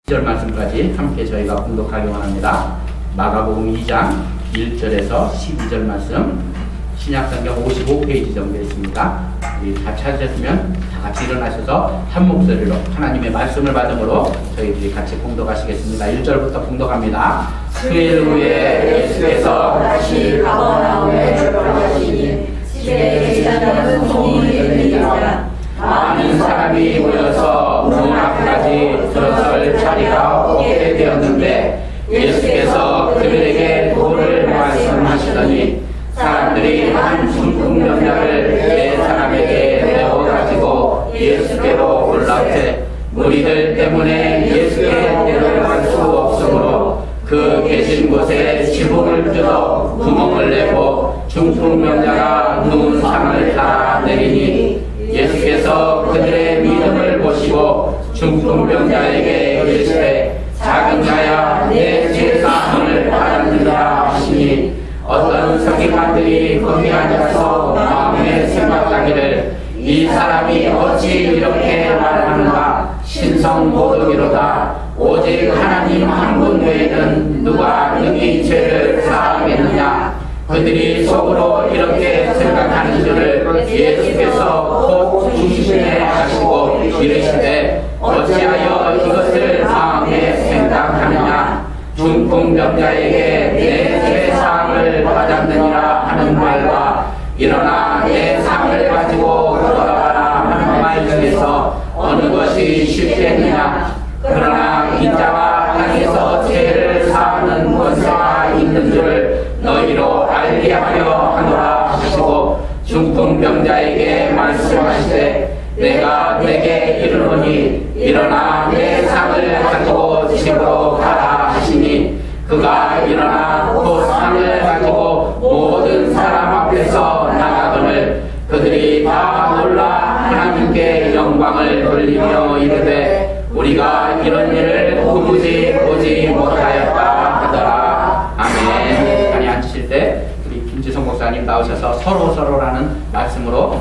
1절 말씀까지 함께 저희가 공독하기 원합니다. 마가복음 2장 1절에서 12절 말씀, 신약성경 55페이지 정도 있습니다. 우리 다 찾으셨으면 다 같이 일어나셔서 한 목소리로 하나님의 말씀을 받음으로 저희들이 같이 공독하시겠습니다. 1절부터 공독합니다. 수일 후에 예수께서 다시 가버나움에 들어가시니 집에 계시다는 소문이 들리자 많은 사람이 모여서 문 앞까지 들어설 자리가 없게 되었는데 예수께서 그들에게 도를 말씀하시더니 사람들이 한 중풍병자를 네 사람에게 메워 가지고 예수께로 올라오되 무리들 때문에 예수께 데려갈 수 없으므로 그 계신 곳에 지붕을 뜯어 구멍을 내고 중풍병자가 누운 상을 따라 내리니 예수께서 그들의 믿음을 보시고 중풍병자에게 이르시되 작은 자야 내 죄사함을 받았느니라 하시니 어떤 서기관들이 거기 앉아서 마음에 생각하기를 이 사람이 어찌 이렇게 말하는가 신성모독이로다 오직 하나님 한 분 외에는 누가 능히 죄를 사하겠느냐 그들이 속으로 이렇게 생각하는 줄을 예수께서 곧 중심에 하시고 이르시되 어찌하여 이것을 마음에 생각하느냐 중풍병자에게 내 죄사함을 받았느니라 하는 말과 일어나 내 상을 가지고 돌아가라 하는 말 중에서 어느 것이 쉽겠느냐 그러나 인자가 땅에서 죄를 사하는 권세가 있는 줄을 너희로 알게 하려 하노라 하시고 중풍병자에게 말씀하시되 내가 내게 이르노니 일어나 내 상을 가지고 집으로 가라 하시니 그가 일어나 그 상을 가지고 모든 사람 앞에서 나가거늘 그들이 다 놀라 하나님께 영광을 돌리며 이르되 우리가 이런 일을 도무지 보지 못하였다 하더라. 아멘. 자리에 앉으실 때 우리 김지성 목사님 나오셔서 서로라는 말씀으로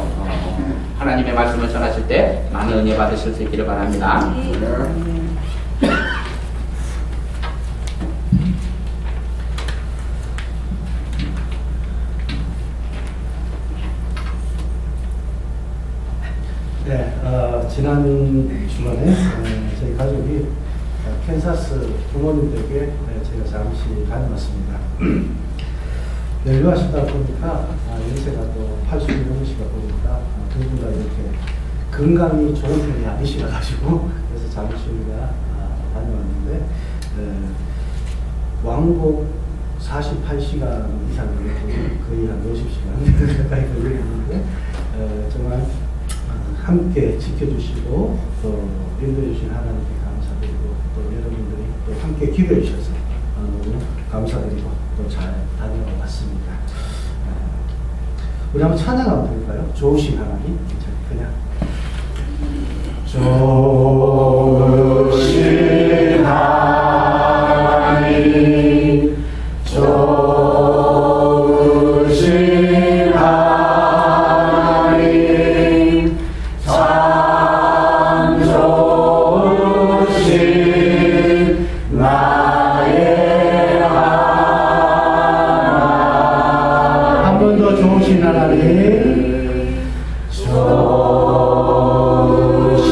하나님의 말씀을 전하실 때 많은 은혜 받으실 수 있기를 바랍니다. 네, 지난 주간에 저희 가족이 캔사스 부모님 댁에 제가 잠시 다녀왔습니다. 연료하시다 보니까 연세가 또 80이 넘으시다 보니까 두 분 다 이렇게 건강이 좋은 편이 아니시라가지고 그래서 잠시 우리가 다녀왔는데 왕복 48시간 이상 걸렸고 거의 한 50시간 가까이 걸렸는데 정말 함께 지켜주시고 또 인도해 주신 하나님께 감사드리고 또 여러분들이 또 함께 기도해 주셔서 너무 감사드리고 또 잘 다녀왔습니다. 우리 한번 찬양 한번 드릴까요? 좋으신 하나님. 그냥 좋으신 하나님 좋으신 하나님 참 좋으신 나의 하나님 한 번 더 좋으신 하나님 좋으신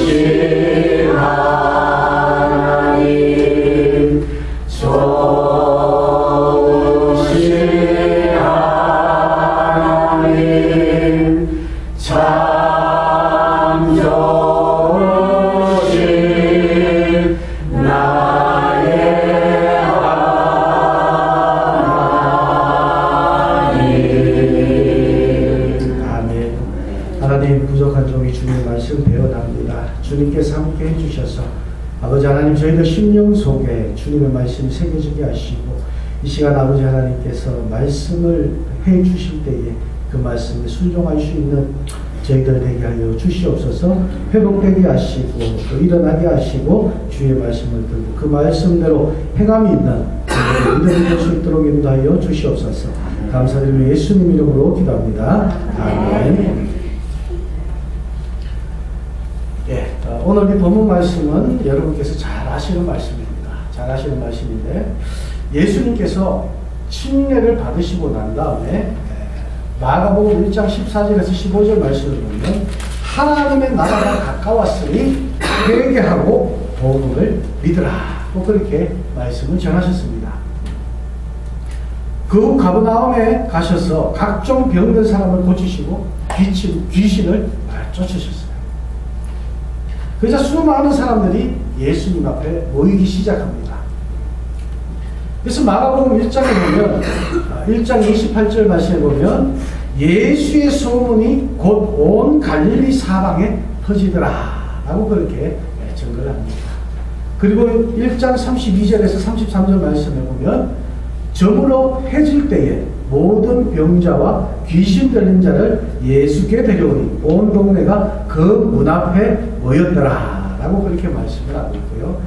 하나님 좋으신 하나님 참 좋으신 나의 하나님. 아멘. 하나님 부족한 종이 주님의 말씀 배워납니다. 주님께서 함께 해주셔서 아버지 하나님 저희들 심령 속에 주님의 말씀이 새겨지게 하시고 이 시간 아버지 하나님께서 말씀을 해주실 때에 그 말씀에 순종할 수 있는 저희들 되게 하여 주시옵소서. 회복되게 하시고 또 일어나게 하시고 주의 말씀을 들고 그 말씀대로 행함이 있는 저희들이 믿을 수 있도록 인도하여 주시옵소서. 감사드리며 예수님 이름으로 기도합니다. 아멘. 오늘 이 본문 말씀은 여러분께서 잘 아시는 말씀입니다. 잘 아시는 말씀인데 예수님께서 침례를 받으시고 난 다음에 마가복음 1장 14절에서 15절 말씀을 보면 하나님의 나라가 가까웠으니 회개하고 복음을 믿으라. 그렇게 말씀을 전하셨습니다. 그 후 가버나움에 가셔서 각종 병든 사람을 고치시고 귀신을 쫓으셨어요. 그래서 수많은 사람들이 예수님 앞에 모이기 시작합니다. 그래서 마가복음 1장에 보면 1장 28절 말씀에 보면 예수의 소문이 곧 온 갈릴리 사방에 퍼지더라 라고 그렇게 증거를 합니다. 그리고 1장 32절에서 33절 말씀에 보면 저물어 해질 때에 모든 병자와 귀신 들린 자를 예수께 데려오니 온 동네가 그 문 앞에 모였더라 라고 그렇게 말씀을 하고 있고요.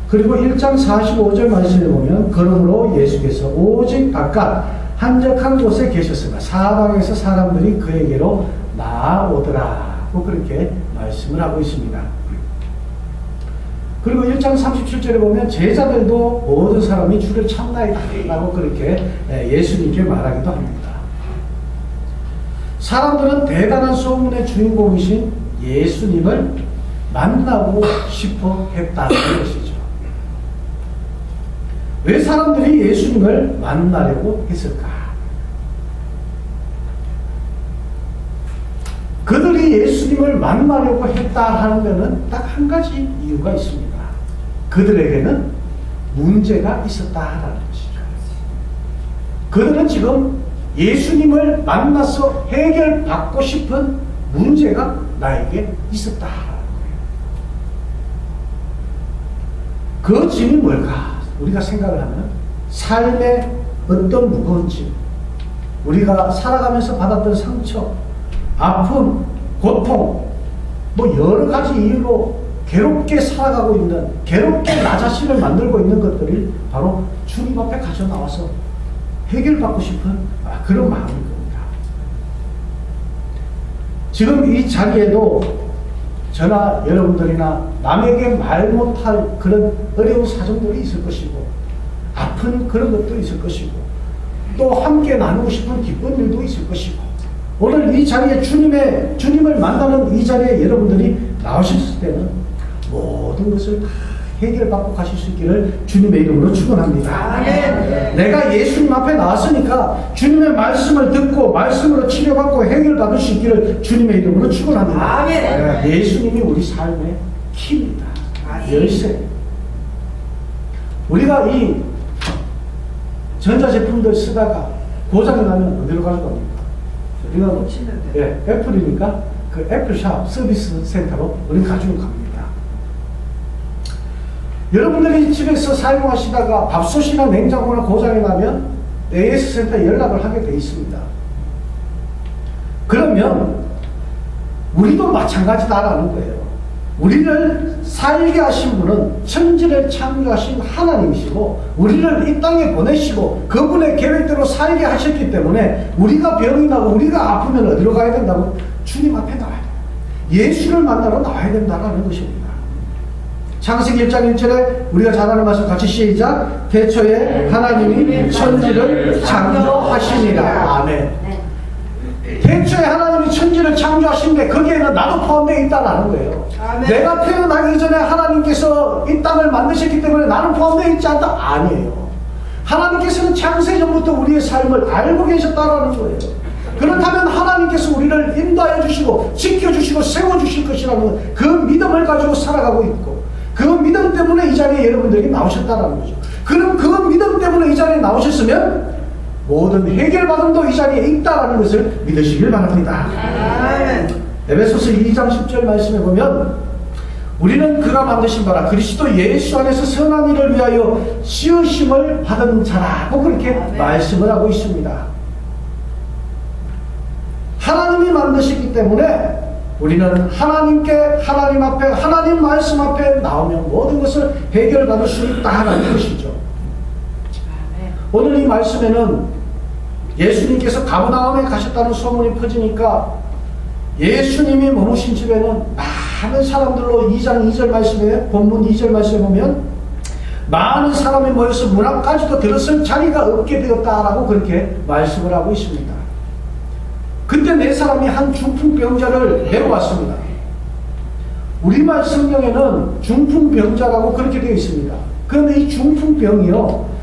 그리고 1장 45절 말씀에 보면 그러므로 예수께서 오직 바깥 한적한 곳에 계셨으나 사방에서 사람들이 그에게로 나아오더라 라고 그렇게 말씀을 하고 있습니다. 그리고 1장 37절에 보면 제자들도 모든 사람이 주를 찾나이다 라고 그렇게 예수님께 말하기도 합니다. 사람들은 대단한 소문의 주인공이신 예수님을 만나고 싶어 했다는 것이죠. 왜 사람들이 예수님을 만나려고 했을까? 그들이 예수님을 만나려고 했다 하는 데는 딱 한 가지 이유가 있습니다. 그들에게는 문제가 있었다라는 것이죠. 그들은 지금 예수님을 만나서 해결받고 싶은 문제가 나에게 있었다라는 거예요. 그 짐이 뭘까? 우리가 생각을 하면 삶의 어떤 무거운 짐, 우리가 살아가면서 받았던 상처, 아픔, 고통, 뭐 여러 가지 이유로 괴롭게 살아가고 있는, 괴롭게 나 자신을 만들고 있는 것들이 바로 주님 앞에 가져 나와서 해결받고 싶은 그런 마음일 겁니다. 지금 이 자리에도 저나 여러분들이나 남에게 말 못할 그런 어려운 사정들이 있을 것이고 아픈 그런 것도 있을 것이고 또 함께 나누고 싶은 기쁜 일도 있을 것이고 오늘 이 자리에 주님을 만나는 이 자리에 여러분들이 나오셨을 때는 모든 것을 다 해결받고 가실 수 있기를 주님의 이름으로 축원합니다. 내가 예수님 앞에 나왔으니까 주님의 말씀을 듣고 말씀으로 치료받고 해결받을 수 있기를 주님의 이름으로 축원합니다. 예수님이 우리 삶의 키입니다. 열쇠. 우리가 이 전자제품들 쓰다가 고장이 나면 어디로 가는 겁니까? 우리가 애플이니까 그 애플샵 서비스 센터로 우리 가지고 갑니다. 여러분들이 집에서 사용하시다가 밥솥이나 냉장고나 고장이 나면 AS 센터에 연락을 하게 돼 있습니다. 그러면 우리도 마찬가지다라는 거예요. 우리를 살게 하신 분은 천지를 창조하신 하나님이시고 우리를 이 땅에 보내시고 그분의 계획대로 살게 하셨기 때문에 우리가 병이 나고 우리가 아프면 어디로 가야 된다고? 주님 앞에 나와야 돼요. 예수를 만나러 나와야 된다는 것입니다. 창세기 1장 1절에 우리가 잘 아는 말씀 같이 시작. 태초에 하나님이 천지를 창조하시니라. 아멘. 태초에 하나님이 천지를 창조하시는데 거기에는 나도 포함되어 있다는 거예요. 아멘. 내가 태어나기 전에 하나님께서 이 땅을 만드셨기 때문에 나는 포함되어 있지 않다? 아니에요. 하나님께서는 창세전부터 우리의 삶을 알고 계셨다는 거예요. 그렇다면 하나님께서 우리를 인도하여 주시고 지켜주시고 세워주실 것이라는 그 믿음을 가지고 살아가고 있고 그 믿음 때문에 이 자리에 여러분들이 나오셨다는 거죠. 그럼 그 믿음 때문에 이 자리에 나오셨으면 모든 해결받음도 이 자리에 있다는 것을 믿으시길 바랍니다. 에베소서 2장 10절 말씀에 보면 우리는 그가 만드신 바라 그리스도 예수 안에서 선한 일을 위하여 지으심을 받은 자라고 그렇게 말씀을 하고 있습니다. 하나님이 만드시기 때문에 우리는 하나님 앞에 하나님 말씀 앞에 나오면 모든 것을 해결받을 수 있다는 것이죠. 오늘 이 말씀에는 예수님께서 가버나움에 가셨다는 소문이 퍼지니까 예수님이 머무신 집에는 많은 사람들로 2장 2절 말씀에 본문 2절 말씀에 보면 많은 사람이 모여서 문학까지도 들었을 자리가 없게 되었다라고 그렇게 말씀을 하고 있습니다. 그때 네 사람이 한 중풍병자를 데려왔습니다. 우리말 성경에는 중풍병자라고 그렇게 되어 있습니다. 그런데 이 중풍병이요,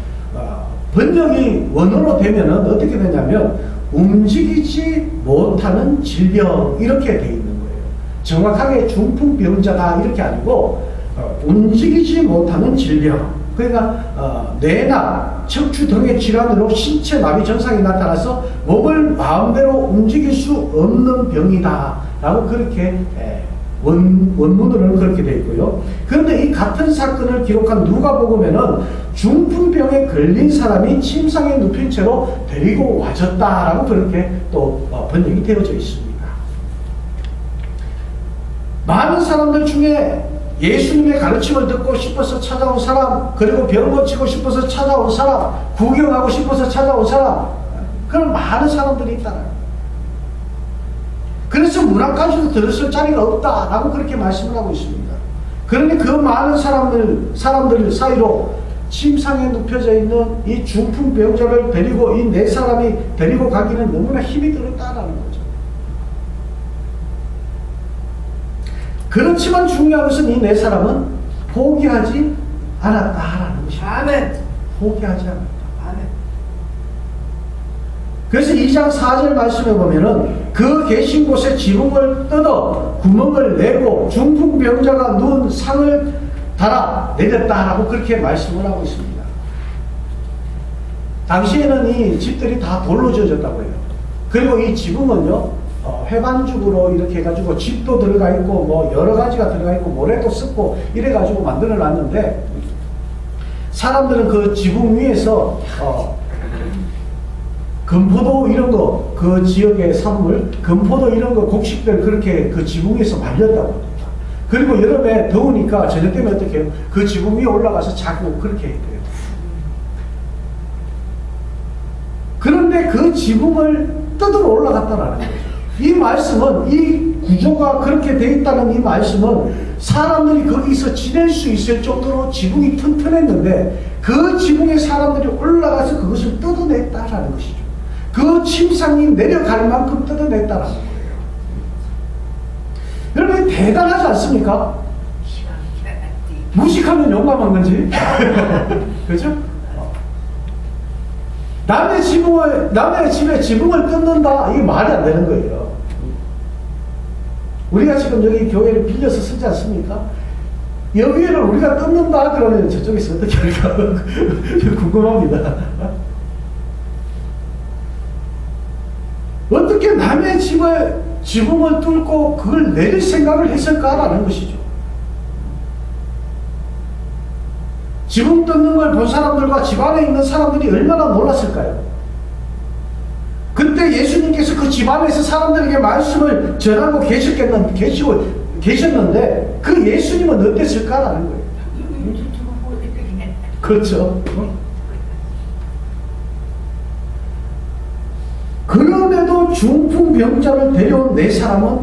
번역이 원어로 되면은 어떻게 되냐면 움직이지 못하는 질병 이렇게 되어 있는 거예요. 정확하게 중풍병자다 이렇게 아니고 움직이지 못하는 질병. 그러니까 뇌나 척추 등의 질환으로 신체 마비 증상이 나타나서 몸을 마음대로 움직일 수 없는 병이다 라고 그렇게 원문으로는 그렇게 되어 있고요. 그런데 이 같은 사건을 기록한 누가복음에는 중풍병에 걸린 사람이 침상에 눕힌 채로 데리고 와졌다라고 그렇게 또 번역이 되어져 있습니다. 많은 사람들 중에 예수님의 가르침을 듣고 싶어서 찾아온 사람, 그리고 병 고치고 싶어서 찾아온 사람, 구경하고 싶어서 찾아온 사람, 그런 많은 사람들이 있다는. 그래서 문학까지도 들었을 자리가 없다라고 그렇게 말씀을 하고 있습니다. 그러니 그 많은 사람들 사이로 침상에 눕혀져 있는 이 중풍병자를 데리고 이 네 사람이 데리고 가기는 너무나 힘이 들었다라는 거죠. 그렇지만 중요한 것은 이 네 사람은 포기하지 않았다라는 것입니다. 아멘. 포기하지 않았다. 아멘. 그래서 2장 4절 말씀에 보면은 그 계신 곳에 지붕을 뜯어 구멍을 내고 중풍병자가 누운 상을 달아 내렸다라고 그렇게 말씀을 하고 있습니다. 당시에는 이 집들이 다 돌로 지어졌다고 해요. 그리고 이 지붕은요, 회관죽으로 이렇게 해가지고 집도 들어가 있고 뭐 여러 가지가 들어가 있고 모래도 섞고 이래가지고 만들어 놨는데, 사람들은 그 지붕 위에서 금포도 이런 거, 그 지역의 산물, 금포도 이런 거 곡식들 그렇게 그 지붕 위에서 말렸다고 합니다. 그리고 여름에 더우니까 저녁 때면 어떻게 해요? 그 지붕 위에 올라가서 자고 그렇게 해야 돼요. 그런데 그 지붕을 뜯으러 올라갔다라는 거죠. 이 말씀은, 이 구조가 그렇게 되어 있다는 이 말씀은 사람들이 거기서 지낼 수 있을 정도로 지붕이 튼튼했는데 그 지붕에 사람들이 올라가서 그것을 뜯어냈다라는 것이죠. 그 침상이 내려갈 만큼 뜯어냈다라는 거예요. 여러분, 대단하지 않습니까? 무식하면 용감한 건지. 그죠? 남의 집에 지붕을 뜯는다, 이게 말이 안 되는 거예요. 우리가 지금 여기 교회를 빌려서 쓰지 않습니까? 여기를 우리가 뜯는다 그러면 저쪽에서 어떻게 할까 궁금합니다. 어떻게 남의 집에 지붕을 뚫고 그걸 내릴 생각을 했을까라는 것이죠. 지붕 뜯는 걸 본 사람들과 집안에 있는 사람들이 얼마나 놀랐을까요? 그때 예수님께서 그 집안에서 사람들에게 말씀을 전하고 계셨는데 그 예수님은 어땠을까라는 거예요. 그렇죠. 그럼에도 중풍병자를 데려온 네 사람은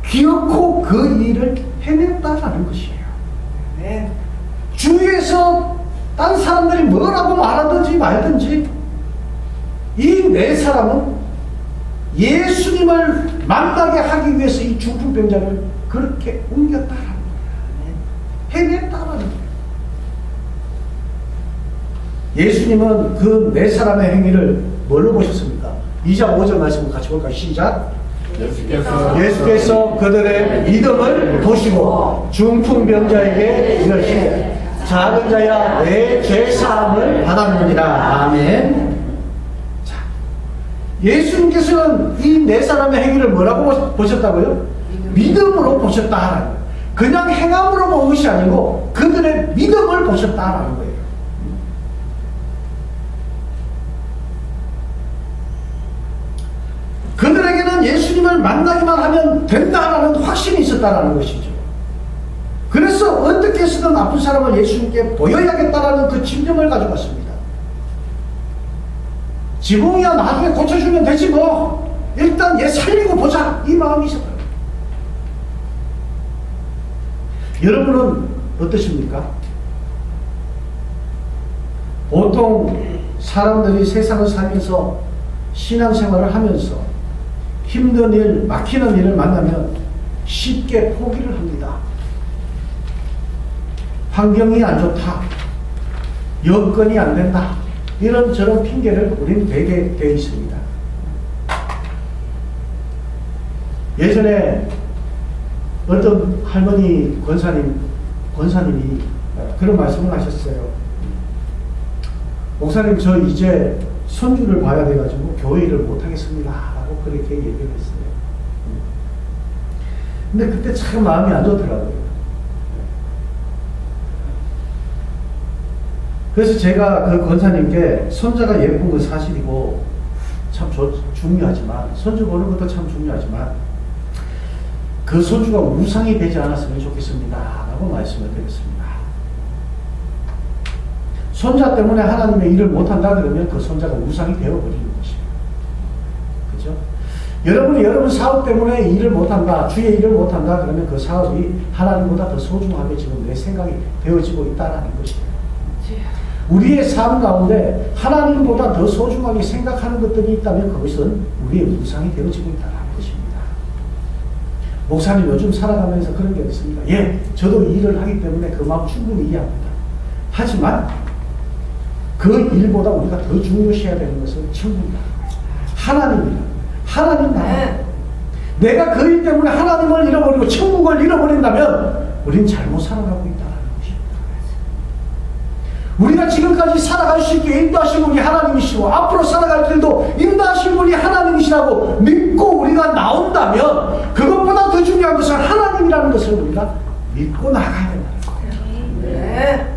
기어코 그 일을 해냈다라는 것이에요. 네. 주위에서 딴 사람들이 뭐라고 말하든지 말든지 이 네 사람은 예수님을 만나게 하기 위해서 이 중풍병자를 그렇게 옮겼다라는 거예요. 해냈다라는 거예요. 예수님은 그 네 사람의 행위를 뭘로 보셨습니까? 2장 5절 말씀을 같이 볼까요? 시작. 예수께서 그들의 믿음을 보시고 중풍병자에게 이르시되 작은 자야 내 죄사함을 받았느니라. 아멘. 자, 예수님께서는 이 네 사람의 행위를 뭐라고 보셨다고요? 믿음으로 보셨다라는 거예요. 그냥 행함으로 본 것이 아니고 그들의 믿음을 보셨다라는 거예요. 그들에게는 예수님을 만나기만 하면 된다라는 확신이 있었다라는 것이죠. 그래서 어떻게 해서든 아픈 사람을 예수님께 보여야겠다라는 그 집념을 가져갔습니다. 지붕이야 나중에 고쳐주면 되지 뭐, 일단 얘 살리고 보자, 이 마음이 있었어요. 여러분은 어떠십니까? 보통 사람들이 세상을 살면서 신앙생활을 하면서 힘든 일, 막히는 일을 만나면 쉽게 포기를 합니다. 환경이 안 좋다. 여건이 안 된다. 이런저런 핑계를 우리는 대게 되어 있습니다. 예전에 어떤 할머니 권사님이 그런 말씀을 하셨어요. 목사님, 저 이제 손주를 봐야 돼가지고 교회 일을 못하겠습니다. 라고 그렇게 얘기를 했어요. 근데 그때 참 마음이 안 좋더라고요. 그래서 제가 그 권사님께 손자가 예쁜 건 사실이고 참 중요하지만, 손주 보는 것도 참 중요하지만, 그 손주가 우상이 되지 않았으면 좋겠습니다. 라고 말씀을 드렸습니다. 손자 때문에 하나님의 일을 못한다 그러면 그 손자가 우상이 되어버리는 것입니다. 그죠? 여러분이 여러분 사업 때문에 일을 못한다, 주의 일을 못한다 그러면 그 사업이 하나님보다 더 소중하게 지금 내 생각이 되어지고 있다는 것이에요. 우리의 삶 가운데 하나님보다 더 소중하게 생각하는 것들이 있다면 그것은 우리의 우상이 되어지고 있다는 것입니다. 목사님, 요즘 살아가면서 그런 게 있습니다. 예, 저도 일을 하기 때문에 그 마음 충분히 이해합니다. 하지만 그 일보다 우리가 더 중요시해야 되는 것은 천국이다. 하나님이다. 하나님 나라. 내가 그 일 때문에 하나님을 잃어버리고 천국을 잃어버린다면 우린 잘못 살아가고 있다는 것입니다. 우리가 지금까지 살아갈 수 있게 인도하신 분이 하나님이시고 앞으로 살아갈 길도 인도하신 분이 하나님이시라고 믿고 우리가 나온다면 그것보다 더 중요한 것은 하나님이라는 것을 우리가 믿고 나가야 된다는 거예요. 네.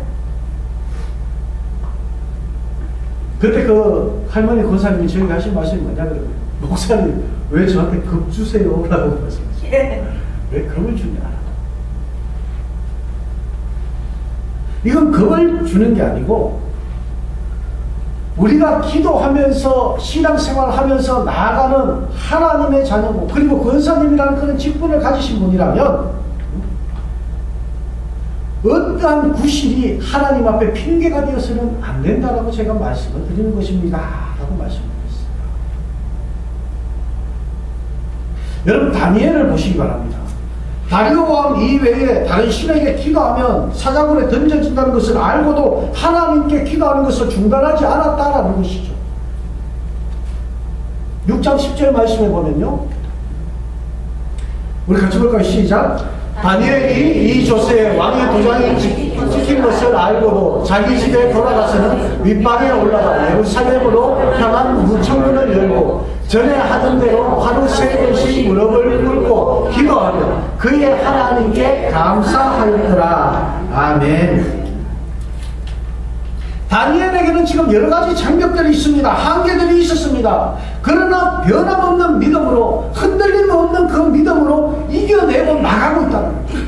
그때 그 할머니 권사님이 저에게 하신 말씀이 뭐냐 그러면, 목사님 왜 저한테 급 주세요? 라고 말씀하셨어요. 왜 급을 주냐. 이건 급을 주는 게 아니고 우리가 기도하면서 신앙생활하면서 나아가는 하나님의 자녀고, 그리고 권사님이라는 그런 직분을 가지신 분이라면 어떠한 구실이 하나님 앞에 핑계가 되어서는 안 된다라고 제가 말씀을 드리는 것입니다. 라고 말씀드렸어요. 여러분, 다니엘을 보시기 바랍니다. 다리오 왕 이외에 다른 신에게 기도하면 사자굴에 던져진다는 것을 알고도 하나님께 기도하는 것을 중단하지 않았다라는 것이죠. 6장 10절 말씀에 보면요, 우리 같이 볼까요? 시작. 다니엘이 이 조세에 왕의 도장이 찍힌 것을 알고도 자기 집에 돌아가서는 윗방에 올라가 예루살렘으로 향한 무청문을 열고 전에 하던 대로 하루 3번씩 무릎을 꿇고 기도하며 그의 하나님께 감사하였더라. 아멘. 다니엘에게는 지금 여러 가지 장벽들이 있습니다. 한계들이 있었습니다. 그러나 변함없는 믿음으로, 흔들림 없는 그 믿음으로 이겨내고 나가고 있다는 거예요.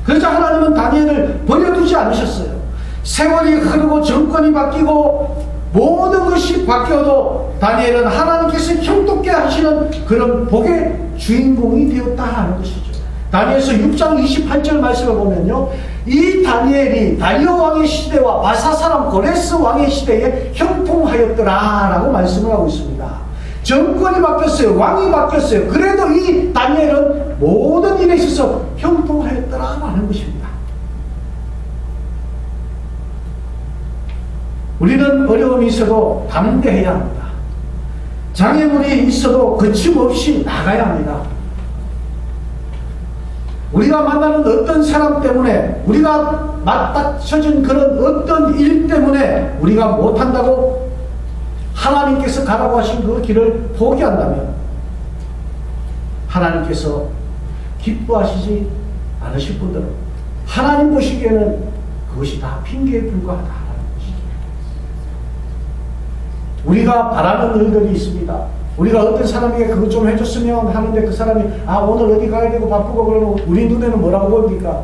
그래서 하나님은 다니엘을 버려두지 않으셨어요. 세월이 흐르고 정권이 바뀌고 모든 것이 바뀌어도 다니엘은 하나님께서 형통케 하시는 그런 복의 주인공이 되었다는 것이죠. 다니엘서 6장 28절 말씀을 보면요, 이 다니엘이 다리오 왕의 시대와 바사 사람 고레스 왕의 시대에 형통하였더라 라고 말씀을 하고 있습니다. 정권이 바뀌었어요. 왕이 바뀌었어요. 그래도 이 다니엘은 모든 일에 있어서 형통하였더라 라는 것입니다. 우리는 어려움이 있어도 담대해야 합니다. 장애물이 있어도 거침없이 나가야 합니다. 우리가 만나는 어떤 사람 때문에, 우리가 맞닥쳐진 그런 어떤 일 때문에 우리가 못한다고 하나님께서 가라고 하신 그 길을 포기한다면 하나님께서 기뻐하시지 않으실 분들은 하나님 보시기에는 그것이 다 핑계에 불과하다는 것이죠. 우리가 바라는 일들이 있습니다. 우리가 어떤 사람에게 그것 좀 해줬으면 하는데 그 사람이 오늘 어디 가야 되고 바쁘고 그러면 우리 눈에는 뭐라고 보입니까?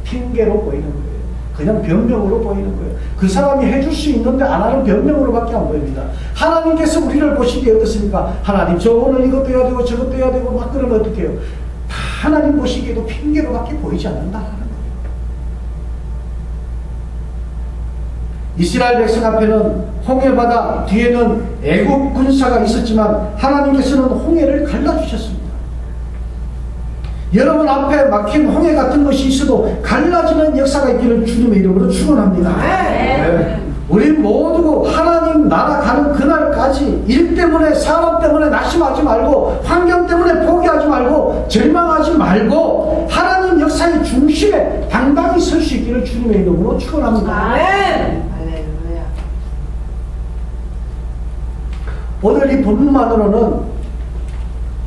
핑계로 보이는 거예요. 그냥 변명으로 보이는 거예요. 그 사람이 해줄 수 있는데 안 하는 변명으로밖에 안 보입니다. 하나님께서 우리를 보시기에 어떻습니까? 하나님, 저 오늘 이것도 해야 되고 저것도 해야 되고 막 그러면 어떻게 해요? 다 하나님 보시기에도 핑계로밖에 보이지 않는다라는 거예요. 이스라엘 백성 앞에는 홍해바다, 뒤에는 애국 군사가 있었지만 하나님께서는 홍해를 갈라주셨습니다. 여러분 앞에 막힌 홍해 같은 것이 있어도 갈라지는 역사가 있기를 주님의 이름으로 축원합니다. 네. 우리 모두 하나님 나라 가는 그날까지 일 때문에, 사람 때문에 낙심하지 말고, 환경 때문에 포기하지 말고, 절망하지 말고 하나님 역사의 중심에 당당히 설 수 있기를 주님의 이름으로 축원합니다. 할렐루야. 오늘 이 본문만으로는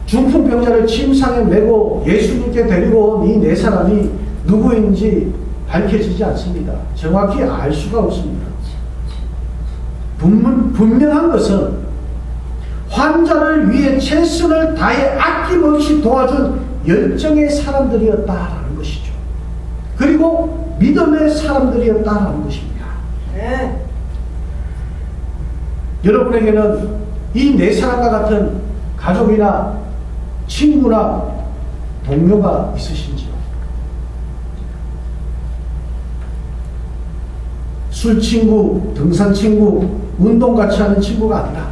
중풍병자를 침상에 메고 예수님께 데리고 온 이 네 사람이 누구인지 밝혀지지 않습니다. 정확히 알 수가 없습니다. 분명한 것은 환자를 위해 최선을 다해 아낌없이 도와준 열정의 사람들이었다라는 것이죠. 그리고 믿음의 사람들이었다라는 것입니다. 네. 여러분에게는 이 네 사람과 같은 가족이나 친구나 동료가 있으신지요? 술 친구, 등산 친구, 운동 같이 하는 친구가 아니라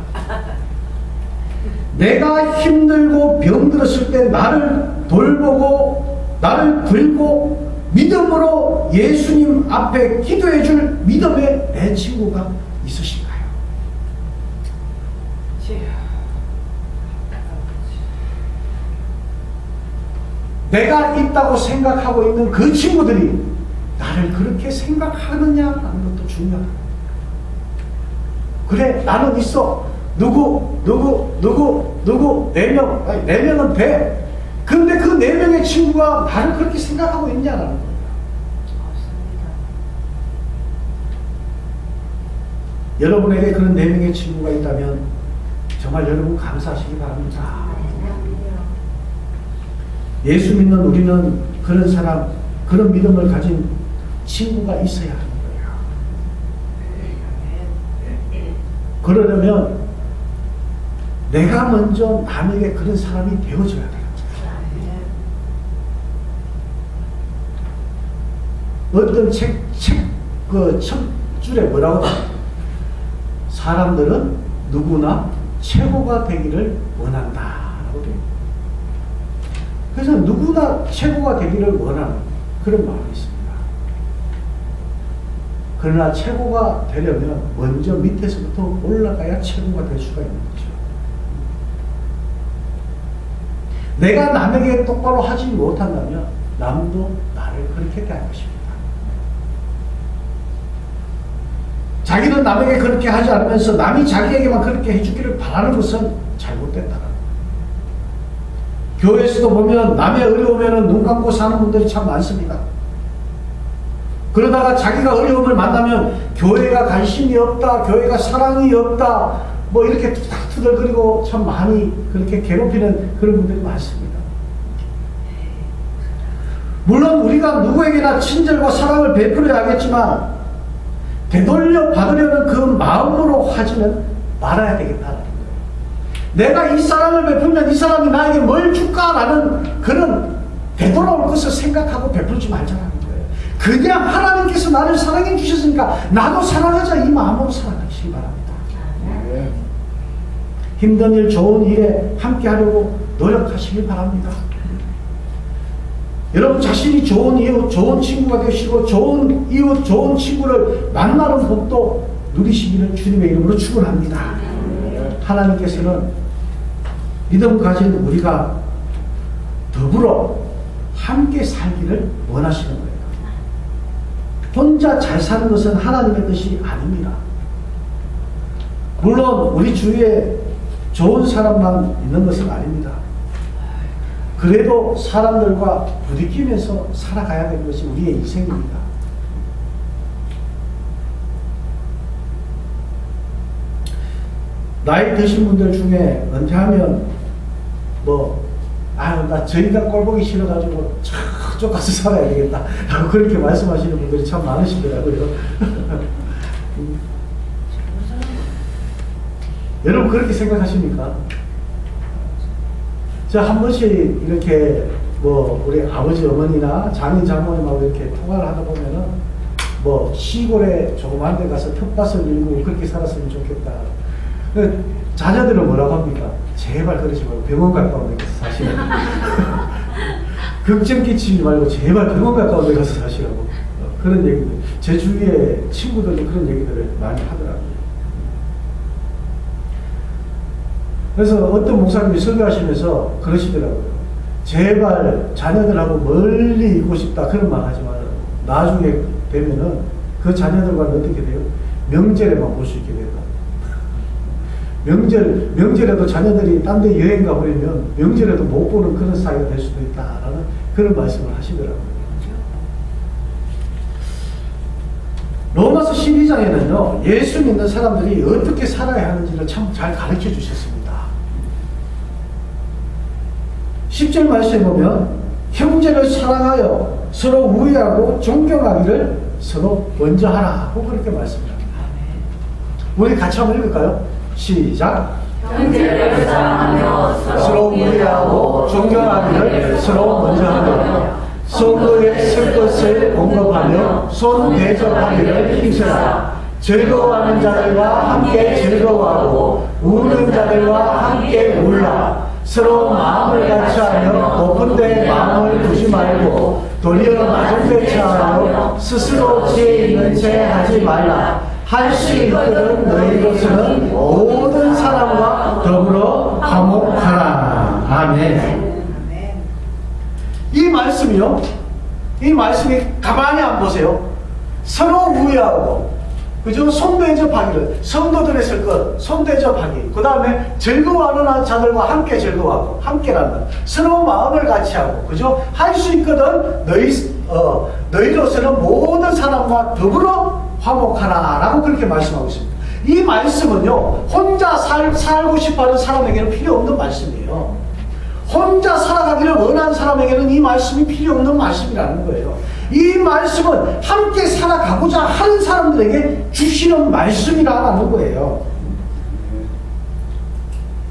내가 힘들고 병들었을 때 나를 돌보고 나를 들고 믿음으로 예수님 앞에 기도해 줄 믿음의 내 친구가 있으신가요? 내가 있다고 생각하고 있는 그 친구들이 나를 그렇게 생각하느냐라는 것도 중요합니다. 그래, 나는 있어. 누구, 4명, 아니 4명은 돼. 근데 그 4명의 친구가 나를 그렇게 생각하고 있냐라는 거예요. 여러분에게 그런 4명의 친구가 있다면 정말 여러분 감사하시기 바랍니다. 예수 믿는 우리는 그런 사람, 그런 믿음을 가진 친구가 있어야 하는 거예요. 그러려면 내가 먼저 남에게 그런 사람이 되어줘야 돼요. 어떤 첫 줄에 뭐라고 해요? 사람들은 누구나 최고가 되기를 원한다. 그래서 누구나 최고가 되기를 원하는 그런 마음이 있습니다. 그러나 최고가 되려면 먼저 밑에서부터 올라가야 최고가 될 수가 있는 거죠. 내가 남에게 똑바로 하지 못한다면 남도 나를 그렇게 대할 것입니다. 자기는 남에게 그렇게 하지 않으면서 남이 자기에게만 그렇게 해주기를 바라는 것은 잘못됐다. 교회에서도 보면 남의 어려우면 눈 감고 사는 분들이 참 많습니다. 그러다가 자기가 어려움을 만나면 교회가 관심이 없다, 교회가 사랑이 없다, 뭐 이렇게 투덜거리고 참 많이 그렇게 괴롭히는 그런 분들이 많습니다. 물론 우리가 누구에게나 친절과 사랑을 베풀어야 하겠지만 되돌려 받으려는 그 마음으로 하지는 말아야 되겠다는 거예요. 내가 이 사랑을 베풀면 이 사람이 나에게 뭘 줄까라는 그런 되돌아올 것을 생각하고 베풀지 말자는 거예요. 그냥 하나님께서 나를 사랑해 주셨으니까 나도 사랑하자, 이 마음으로 사랑하시기 바랍니다. 네. 힘든 일, 좋은 일에 함께 하려고 노력하시기 바랍니다. 여러분 자신이 좋은 이웃, 좋은 친구가 되시고 좋은 이웃, 좋은 친구를 만나는 법도 누리시기를 주님의 이름으로 축원합니다. 하나님께서는 믿음 가진 우리가 더불어 함께 살기를 원하시는 거예요. 혼자 잘 사는 것은 하나님의 뜻이 아닙니다. 물론 우리 주위에 좋은 사람만 있는 것은 아닙니다. 그래도 사람들과 부딪히면서 살아가야 되는 것이 우리의 인생입니다. 나이 드신 분들 중에 은퇴하면 나 저희가 꼴 보기 싫어가지고 저쪽 가서 살아야 되겠다 그렇게 말씀하시는 분들이 참 많으시더라고요. 여러분 그렇게 생각하십니까? 저 한 번씩 이렇게 뭐 우리 아버지 어머니나 장인 장모님하고 이렇게 통화를 하다 보면은 뭐 시골에 조그만 데 가서 텃밭을 일고 그렇게 살았으면 좋겠다. 자녀들은 뭐라고 합니까? 제발 그러지 말고 병원 가까운 데 가서 사시라고. 걱정 끼치지 말고 제발 병원 가까운 데 가서 사시라고. 그런 얘기들. 제 주위에 친구들도 그런 얘기들을 많이 하더라고요. 그래서 어떤 목사님이 설교하시면서 그러시더라고요. 제발 자녀들하고 멀리 있고 싶다 그런 말 하지 말라고. 나중에 되면은 그 자녀들과는 어떻게 돼요? 명절에만 볼 수 있게 된다. 명절에도 자녀들이 딴 데 여행 가버리면 명절에도 못 보는 그런 사이가 될 수도 있다라는 그런 말씀을 하시더라고요. 로마서 12장에는요, 예수 믿는 사람들이 어떻게 살아야 하는지를 참 잘 가르쳐 주셨습니다. 10절 말씀에 보면, 형제를 사랑하여 서로 우애하고 존경하기를 서로 먼저 하라. 고 그렇게 말씀합니다. 우리 같이 한번 읽을까요? 시작. 형제를 사랑하며 서로 우애하고 존경하기를 서로 먼저 하며 성도의 쓸 것을 공급하며 손 대접하기를 힘쓰라. 즐거워하는 자들과 함께 즐거워하고 우는 자들과 함께 울라. 서로 마음을 같이하며 높은 데 마음을 두지 말고 도리어 낮은 데 처하여 스스로 지혜 있는 채 하지 말라. 할 수 있거든 너희로서는 모든 사람과 더불어 화목하라. 아멘. 이 말씀이요. 이 말씀이 가만히 안 보세요. 서로 우애하고, 그죠? 손대접하기를, 성도들의 쓸 것, 손대접하기. 그 다음에 즐거워하는 자들과 함께 즐거워하고, 함께라는 것. 서로 마음을 같이 하고, 그죠? 할 수 있거든 너희로서는 모든 사람과 더불어 화목하라. 라고 그렇게 말씀하고 있습니다. 이 말씀은요, 혼자 살고 싶어 하는 사람에게는 필요 없는 말씀이에요. 혼자 살아가기를 원하는 사람에게는 이 말씀이 필요 없는 말씀이라는 거예요. 이 말씀은 함께 살아가고자 하는 사람들에게 주시는 말씀이라는 거예요.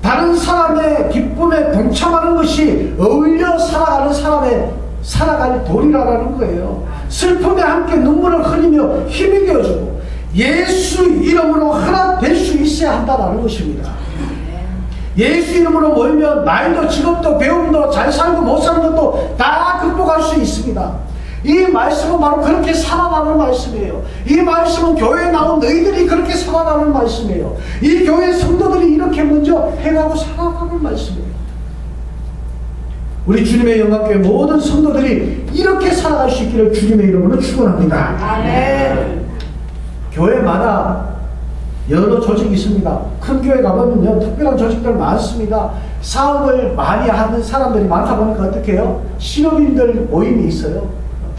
다른 사람의 기쁨에 동참하는 것이 어울려 살아가는 사람의 살아갈 도리라는 거예요. 슬픔에 함께 눈물을 흘리며 힘이 되어주고 예수 이름으로 하나 될 수 있어야 한다는 것입니다. 예수 이름으로 모이면 나이도 직업도 배움도 잘 살고 못 사는 것도 다 극복할 수 있습니다. 이 말씀은 바로 그렇게 살아가는 말씀이에요. 이 말씀은 교회에 나온 너희들이 그렇게 살아가는 말씀이에요. 이 교회 성도들이 이렇게 먼저 행하고 살아가는 말씀이에요. 우리 주님의 영광교회 모든 성도들이 이렇게 살아갈 수 있기를 주님의 이름으로 축원합니다. 아멘. 교회마다 여러 조직이 있습니다. 큰 교회 가보면요, 특별한 조직들 많습니다. 사업을 많이 하는 사람들이 많다 보니까 어떻게 해요? 신업인들 모임이 있어요.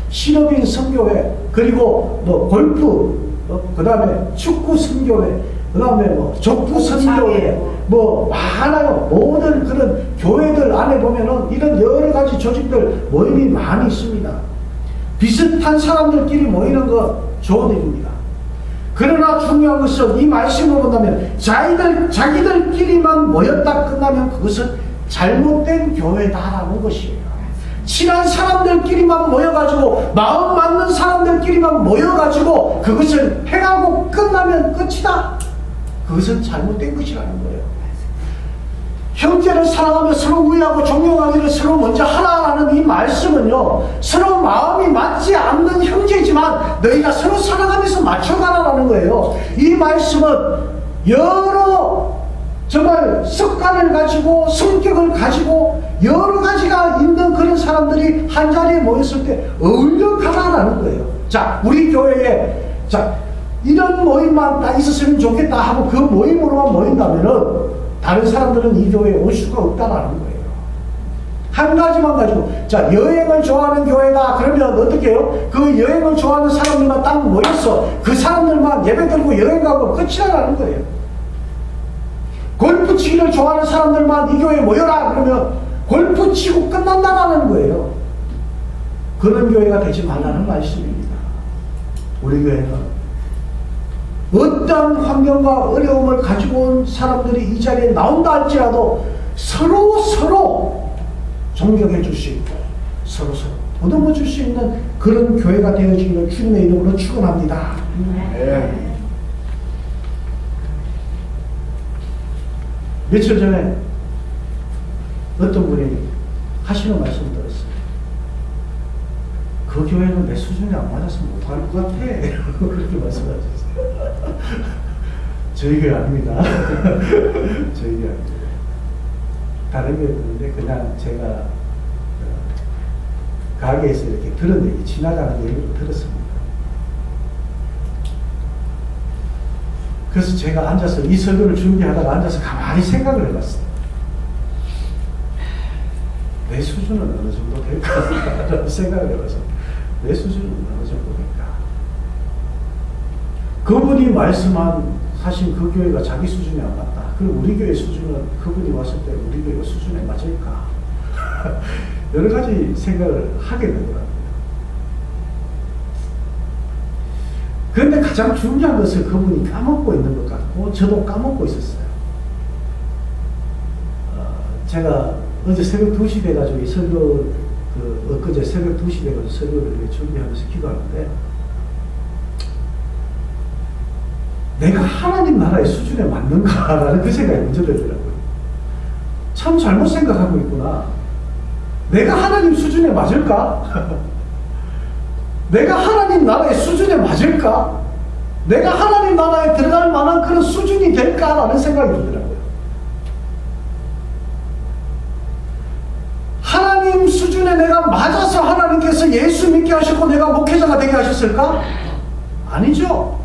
신업인 선교회, 그리고 뭐 골프, 그 다음에 축구 선교회, 그 다음에 뭐 족구 선교회, 뭐 많아요. 모든 그런 교회들 안에 보면은 이런 여러 가지 조직들 모임이 많이 있습니다. 비슷한 사람들끼리 모이는 거 좋은 일입니다. 그러나 중요한 것은 이 말씀을 본다면 자기들끼리만 모였다 끝나면 그것은 잘못된 교회다라는 것이에요. 친한 사람들끼리만 모여가지고 마음 맞는 사람들끼리만 모여가지고 그것을 행하고 끝나면 끝이다. 그것은 잘못된 것이라는 거예요. 형제를 사랑하며 서로 우애하고 존경하기를 서로 먼저 하라라는 이 말씀은요, 서로 마음이 맞지 않는 형제지만 너희가 서로 사랑하면서 맞춰가라라는 거예요. 이 말씀은 여러 정말 습관을 가지고 성격을 가지고 여러 가지가 있는 그런 사람들이 한 자리에 모였을 때 어울려 가라라는 거예요. 자, 우리 교회에 이런 모임만 다 있었으면 좋겠다 하고 그 모임으로만 모인다면은 다른 사람들은 이 교회에 올 수가 없다라는 거예요. 한 가지만 가지고, 자, 여행을 좋아하는 교회다 그러면 어떻게 해요? 그 여행을 좋아하는 사람들만 딱 모였어. 그 사람들만 예배 드리고 여행 가고 끝이라는 거예요. 골프 치기를 좋아하는 사람들만 이 교회에 모여라 그러면 골프 치고 끝난다라는 거예요. 그런 교회가 되지 말라는 말씀입니다. 우리 교회는 어떤 환경과 어려움을 가지고 온 사람들이 이 자리에 나온다 할지라도 서로 존경해 줄 수 있고 서로 보듬어 줄 수 있는 그런 교회가 되어지기를 주님의 이름으로 축원합니다. 네. 며칠 전에 어떤 분이 하시는 말씀을 들었어요. 그 교회는 내 수준이 안 맞아서 못할 것 같아. 그렇게 말씀하셨어요. 저희 교회 아닙니다. 저희 교회 아닙니다. 다른 교회였는데 그냥 제가 가게에서 이렇게 들은 얘기, 지나가는 얘기를 들었습니다. 그래서 제가 앉아서 이 설교를 준비하다가 앉아서 가만히 생각을 해봤어요. 내 수준은 어느 정도 될까? 라는 생각을 해봐서 내 수준은 어느 정도 될까? 그분이 하신 그 교회가 자기 수준이 안 맞다. 그리고 우리 교회 수준은 그분이 왔을 때 우리 교회가 수준에 맞을까? 여러 가지 생각을 하게 되더라고요. 그런데 가장 중요한 것을 그분이 까먹고 있는 것 같고 저도 까먹고 있었어요. 제가 어제 새벽 2시 돼가지고 이 설교, 엊그제 새벽 2시 돼가지고 설교를 준비하면서 기도하는데 내가 하나님 나라의 수준에 맞는가라는 그 생각이 먼저 들더라고요. 참 잘못 생각하고 있구나. 내가 하나님 수준에 맞을까? 내가 하나님 나라의 수준에 맞을까? 내가 하나님 나라에 들어갈 만한 그런 수준이 될까라는 생각이 들더라고요. 하나님 수준에 내가 맞아서 하나님께서 예수 믿게 하셨고 내가 목회자가 되게 하셨을까? 아니죠.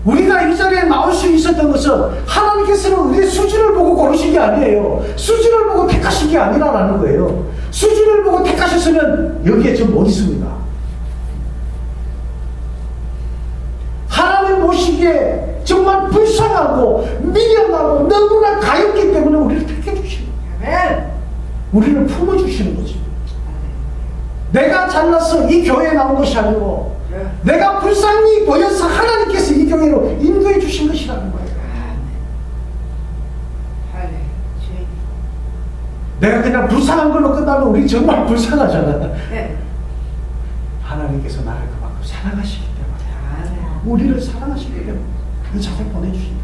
우리가 이 자리에 나올 수 있었던 것은 하나님께서는 우리의 수준을 보고 고르신 게 아니에요. 수준을 보고 택하신 게 아니라는 거예요. 수준을 보고 택하셨으면 여기에 전 못 있습니다. 하나님 보시기에 정말 불쌍하고 미련하고 너무나 가엾기 때문에 우리를 택해주시는 거예요. 우리를 품어주시는 거지. 내가 잘나서 이 교회에 나온 것이 아니고 내가 불쌍히 보여서 하나님께서 이 교회로 인도해 주신 것이라는 거예요. 내가 그냥 불쌍한 걸로 끝나면 우리 정말 불쌍하잖아. 하나님께서 나를 그만큼 사랑하시기 때문에 우리를 사랑하시기 때문에 그 자를 보내주신다.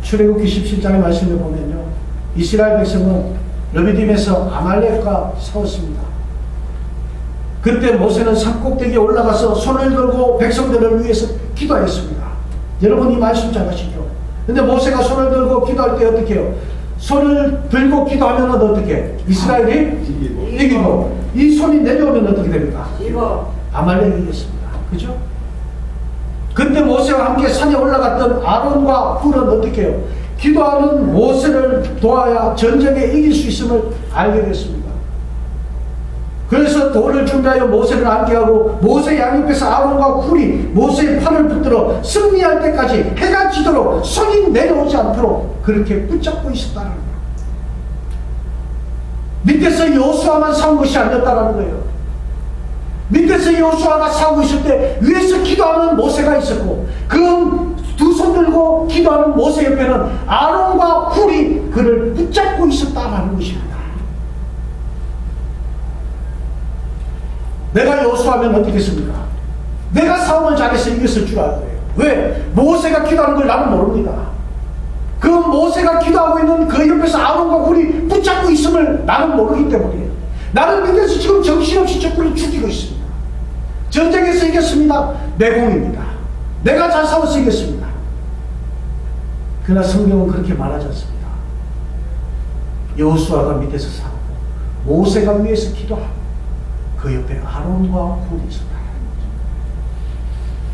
출애굽기 17장의 말씀을 보면요, 이스라엘 백성은 르비딤에서 아말렉과 싸웠습니다. 그때 모세는 산꼭대기에 올라가서 손을 들고 백성들을 위해서 기도했습니다. 여러분 이 말씀 잘 아시죠? 근데 모세가 손을 들고 기도할 때 어떻게 해요? 손을 들고 기도하면 어떻게 해요? 이스라엘이 이기고 이 손이 내려오면 어떻게 됩니까? 아말렉이 이겼습니다. 그죠? 그때 모세와 함께 산에 올라갔던 아론과 훌은 어떻게 해요? 기도하는 모세를 도와야 전쟁에 이길 수 있음을 알게 됐습니다. 그래서 돌을 준비하여 모세를 앉게 하고 모세 양옆에서 아론과 훌이 모세의 팔을 붙들어 승리할 때까지 해가 지도록 손이 내려오지 않도록 그렇게 붙잡고 있었다는 거예요. 밑에서 여호수아만 싸운 것이 아니었다는 거예요. 밑에서 여호수아가 싸우고 있을 때 위에서 기도하는 모세가 있었고 그 두 손 들고 기도하는 모세 옆에는 아론과 훌이 그를 붙잡고 있었다는 것입니다. 내가 여호수아면 어떻겠습니까? 내가 싸움을 잘해서 이겼을 줄 알 거예요. 왜? 모세가 기도하는 걸 나는 모릅니다. 그 모세가 기도하고 있는 그 옆에서 아론과 훌이 붙잡고 있음을 나는 모르기 때문이에요. 나는 밑에서 지금 정신없이 적군을 죽이고 있습니다. 전쟁에서 이겼습니다. 내공입니다. 내가 잘 싸워서 이겼습니다. 그러나 성경은 그렇게 말하지 않습니다. 여호수아가 밑에서 싸우고 모세가 위에서 기도하고 그 옆에 아론과 훌이 있었다.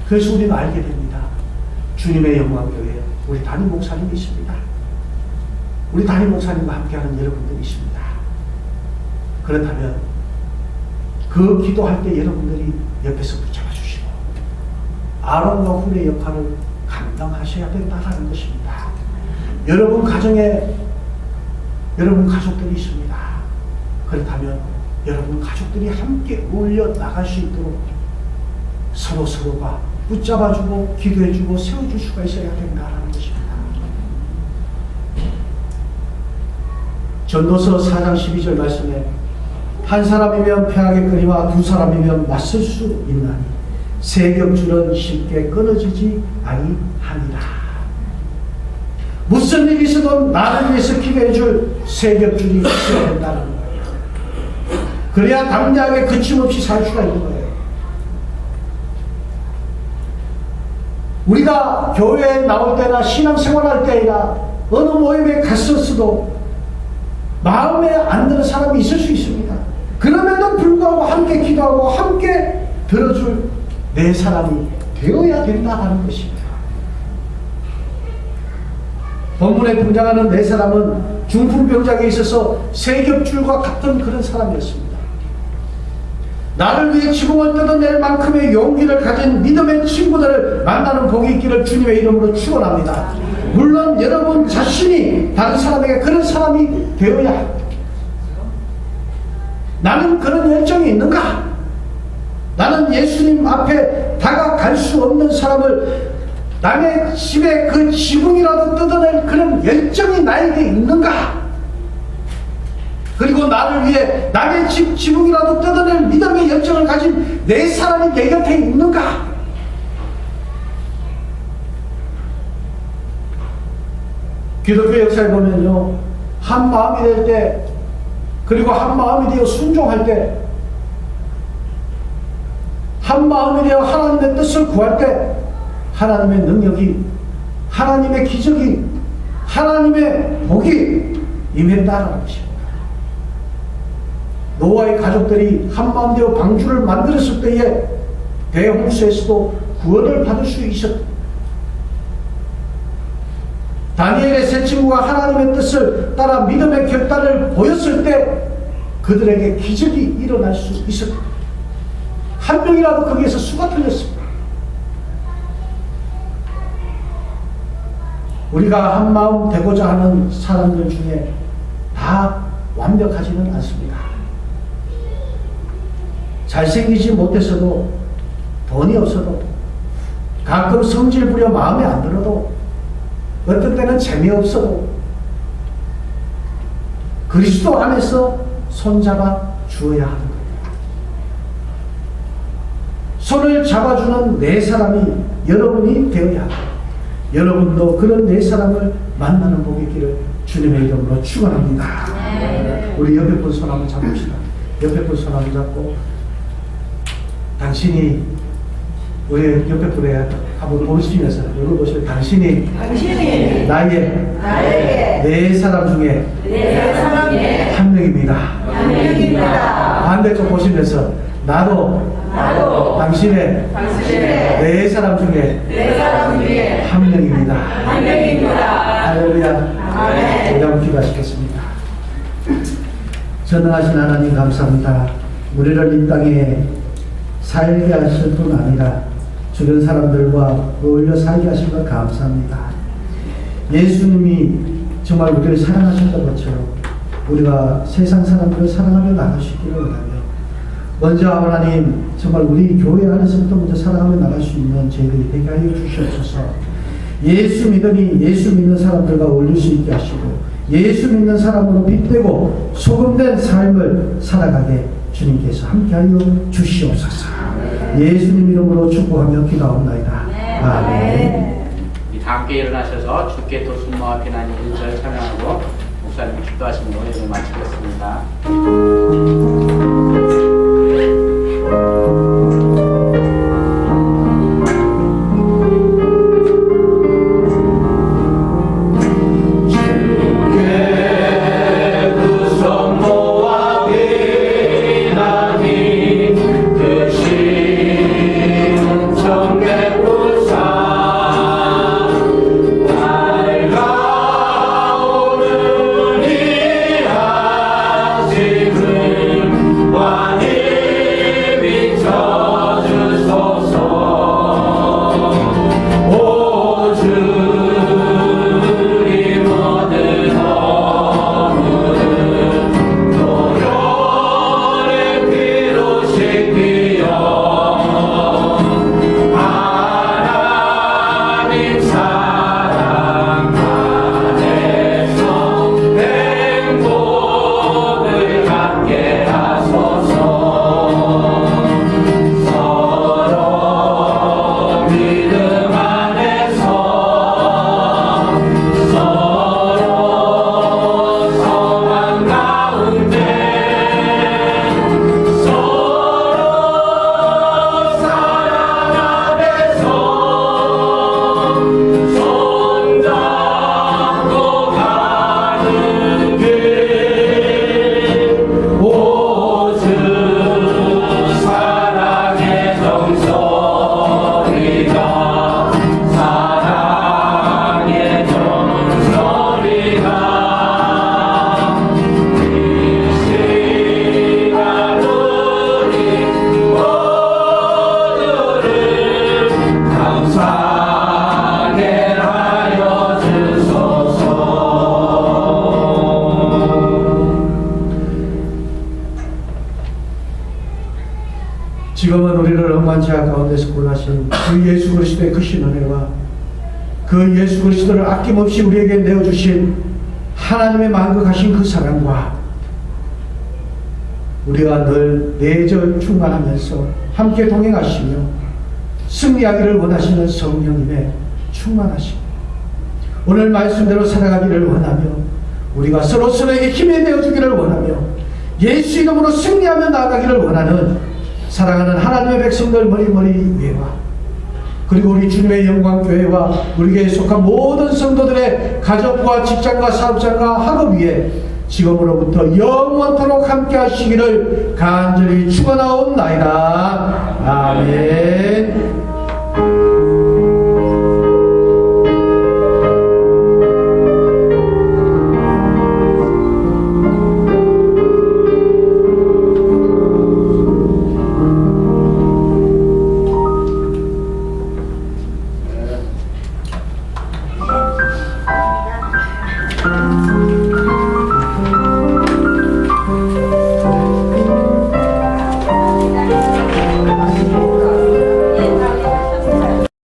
그래서 우리는 알게 됩니다. 주님의 영광교회 우리 담임 목사님이십니다. 우리 담임 목사님과 함께하는 여러분들이십니다. 그렇다면 그 기도할 때 여러분들이 옆에서 붙잡아 주시고 아론과 훌의 역할을 감당하셔야 된다는 것입니다. 여러분 가정에 여러분 가족들이 있습니다. 그렇다면 여러분 가족들이 함께 올려 나갈 수 있도록 서로가 붙잡아주고 기도해주고 세워줄 수가 있어야 된다는 것입니다. 전도서 4장 12절 말씀에 한 사람이면 패하겠거니와 두 사람이면 맞설 수 있나니 세 겹줄은 쉽게 끊어지지 아니하니라. 무슨 일이 있어도 나를 위해서 기도해 줄 세 겹줄이 있어야 된다는 거예요. 그래야 담대하게 거침없이 살 수가 있는 거예요. 우리가 교회에 나올 때나 신앙생활할 때나 어느 모임에 갔었어도 마음에 안 드는 사람이 있을 수 있습니다. 그럼에도 불구하고 함께 기도하고 함께 들어줄 네 사람이 되어야 된다는 것입니다. 본문에 등장하는 네 사람은 중풍병자에게 있어서 세 겹줄과 같은 그런 사람이었습니다. 나를 위해 지붕을 뜯어낼 만큼의 용기를 가진 믿음의 친구들을 만나는 복이 있기를 주님의 이름으로 축원합니다. 물론 여러분 자신이 다른 사람에게 그런 사람이 되어야 합니다. 나는 그런 열정이 있는가? 나는 예수님 앞에 다가갈 수 없는 사람을 남의 집에 그 지붕이라도 뜯어낼 그런 열정이 나에게 있는가? 그리고 나를 위해 남의 집 지붕이라도 뜯어낼 믿음의 열정을 가진 내 사람이 내 곁에 있는가? 기독교 역사에 보면요, 한 마음이 될 때, 그리고 한 마음이 되어 순종할 때, 한 마음이 되어 하나님의 뜻을 구할 때 하나님의 능력이, 하나님의 기적이, 하나님의 복이 임했다는 것입니다. 노아의 가족들이 한마음 되어 방주를 만들었을 때에 대홍수에서도 구원을 받을 수 있었다. 다니엘의 세 친구가 하나님의 뜻을 따라 믿음의 결단을 보였을 때 그들에게 기적이 일어날 수 있었다. 한 명이라도 거기에서 수가 틀렸습니다. 우리가 한 마음 되고자 하는 사람들 중에 다 완벽하지는 않습니다. 잘생기지 못했어도, 돈이 없어도, 가끔 성질 부려 마음에 안 들어도, 어떤 때는 재미없어도 그리스도 안에서 손잡아 주어야 하는 거예요. 손을 잡아주는 네 사람이 여러분이 되어야 합니다. 여러분도 그런 네 사람을 만나는 복이 있기를 주님의 이름으로 축원합니다. 우리 옆에 분 손 한번 잡읍시다. 옆에 분 손 한번 잡고, 당신이 우리 옆에 분에 한번 보시면서 여기 보시면 당신이 나의 네 사람 중에 한 명입니다. 반대쪽 보시면서 나도 당신의 네 사람 중에 한 명입니다. 할렐루야. 우리 한번 기도하시겠습니다. 전능하신 하나님 감사합니다. 우리를 이 땅에 살게 하실 뿐 아니라 주변 사람들과 어울려 살게 하신 것 감사합니다. 예수님이 정말 우리를 사랑하셨던 것처럼 우리가 세상 사람들을 사랑하며 나갈 수 있기를 원하며, 먼저 하나님 정말 우리 교회 안에서부터 먼저 사랑하며 나갈 수 있는 저희들이 되게 하여 주시옵소서. 예수 믿으니 예수 믿는 사람들과 어울릴 수 있게 하시고, 예수 믿는 사람으로 빛되고 소금된 삶을 살아가게 주님께서 함께하여 주시옵소서. 예수님 이름으로 축복하며 기도하옵나이다. 아멘. 다 함께 일어나셔서 주께 또 순모와 피난이 1절 찬양하고 목사님 기도하시는 거 예배 마치겠습니다. 그 지금은 우리를 억만치 가운데서 구원하신 그 예수 그리스도의 크신 은혜와 그 예수 그리스도를 아낌없이 우리에게 내어주신 하나님의 만극하신 그 사랑과 우리가 늘 내적 충만하면서 함께 동행하시며 승리하기를 원하시는 성령님의 충만하심, 오늘 말씀대로 살아가기를 원하며 우리가 서로서로에게 힘이 되어주기를 원하며 예수 이름으로 승리하며 나아가기를 원하는 사랑하는 하나님의 백성들 머리머리 위에와 그리고 우리 주님의 영광교회와 우리 교회에 속한 모든 성도들의 가정과 직장과 사업장과 학업 위에 지금으로부터 영원토록 함께 하시기를 간절히 축원하옵나이다. 아멘. 네.